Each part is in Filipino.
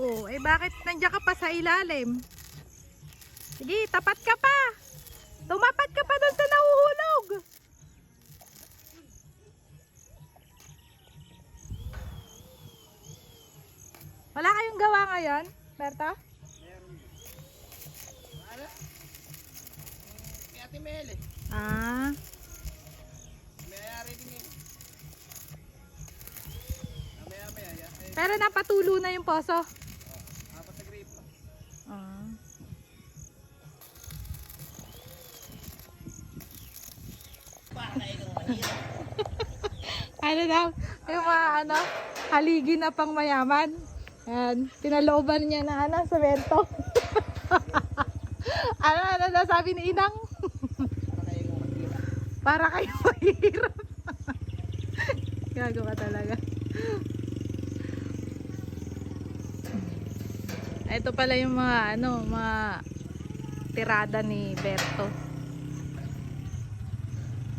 Oh, eh bakit nandiyan ka pa sa ilalim? Sige, tapat ka pa. Tumapat ka pa doon sa nahuhulog. Wala kayong gawa ngayon, Berta? Ano? Kaya Ate Mel eh. Ah, Mayayari din yun. Maya-maya. pero napatulo na yung poso. Apat na grape pa. Ah. Para kayo ng manila. Ano daw, yung mga ano, haligi na pang mayaman. Ayan, pinalooban niya na ano, semento. ano daw sabi ni Inang? Para kayo ng manila. Para kayo mahirap. Gago ka talaga. Ito pala yung mga ano, mga tirada ni Berto.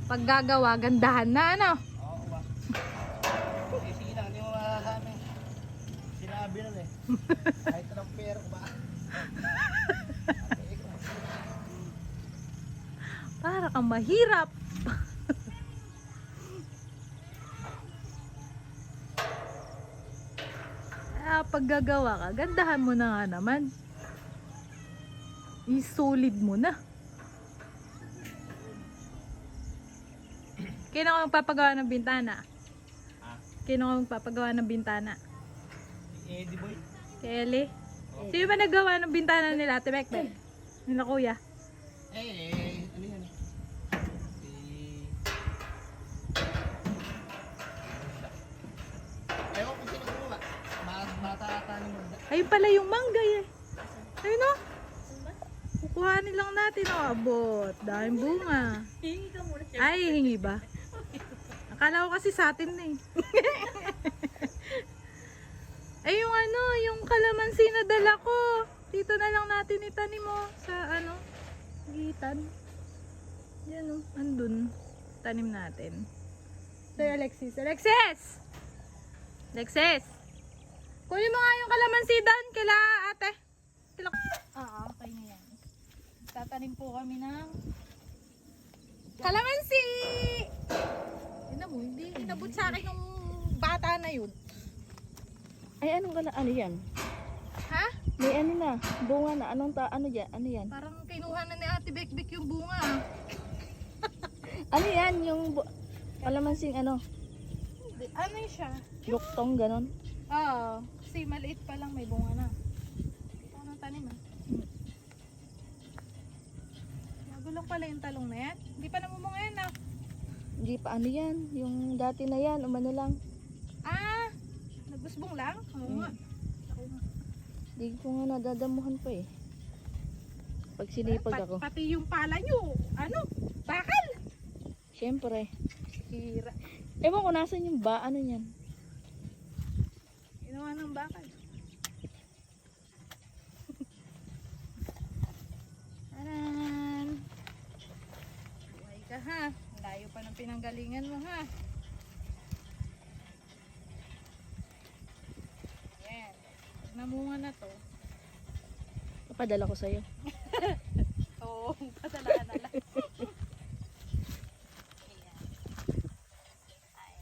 Pag gagawa, gandahan na ano. Oo ba? Sige lang, hindi mo makakami. Sinabi nun eh. Kahit ng pera ko ba? Para kang mahirap. Pag gagawa ka, gandahan mo na nga naman. I-solid mo na. Kino ka magpapagawa ng bintana? Ha? Kino ka magpapagawa ng bintana? Eddie boy. Kelly? Sino ba naggawa ng bintana nila, Ate Bekbek? Nila kuya? Ano yan? Ewan kung sino gumawa. Matatanin mo. Ayun pala yung manggay eh. Ayun o. Kukuhanin lang natin o. Abot. Daming bunga. Hingi ka muna siya. Ay, hingi ba? Akala ko kasi sa atin na eh. Ay, yung ano, yung kalamansi na dala ko. Dito na lang natin itanim mo sa ano, gitan. Yan o, andun. Tanim natin. So, Alexis. Alexis! Alexis! Kunin mo nga yung kalamansi doon, kila ate. Okay na yan. Tatanim po kami ng kalamansi! Ina mo, hindi inabot sa akin yung bata na yun. Ay, anong gala? Ano yan? Ha? May ano na, bunga na. Ano yan? Ano yan? Parang kinuha na ni Ate Bekbek yung bunga. Ano yan? Yung kalamansing ano? Ano siya? Luktong, ganon. Oo. Kasi maliit pa lang may bunga na. Ano tanim ah? Bago lang pala yung talong na yan. Hindi pa namumunga yan ah. Hindi pa ano yan. Yung dati na yan, umano lang. Ah! Nagbusbong lang? Oo nga. Ako nga. Hindi ko nga nadadamuhan pa eh. Pag sinipag ako. Pati yung pala nyo. Ano? Bakal! Siyempre. Hira. Ewan ko nasan yung ano yan. Ginawa ng bakal. Taran! Buhay ka ha. Layo pa ng pinanggalingan mo ha. Ayan. Pag namunga na to. Papadala ko sa'yo. Oo, padalaan na lang. Ayan. Ay,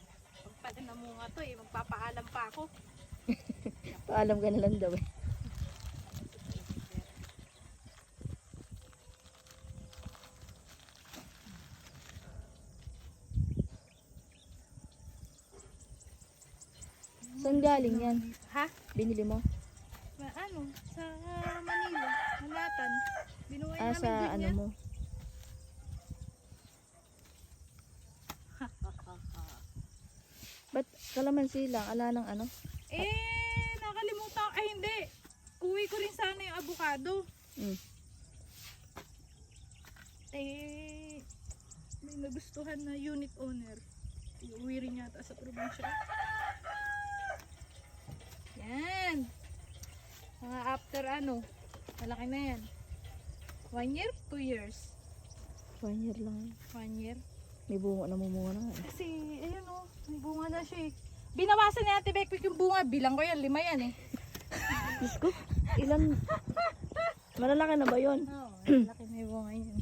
pag pala namunga to eh, magpapaalam pa ako. Paalam ka na lang daw eh. Saan galing yan? Ha? Binili mo? Ano? Sa Manila. Malatan. Binuhay Ah, namin sa din ano yan. mo? Ba't kalamansi lang? Ala ng ano? Nakalimutan ko. Ay, hindi. Uwi ko rin sana yung avocado. Mm. May nagustuhan na unit owner. Iuwi rin yata sa probinsya. Yan. Mga after ano. Malaki na yan. 1 year? 2 years? 1 year lang. 1 year? May bunga na mumunga na nga eh. Kasi, ayun o. May bunga na siya eh. Binawasan ni Ate Bekbek yung bunga. Bilang ko yan. 5 yan eh. Diyos ko, ilan? Malalaki na ba yun? Oo, laki na yung bunga yun.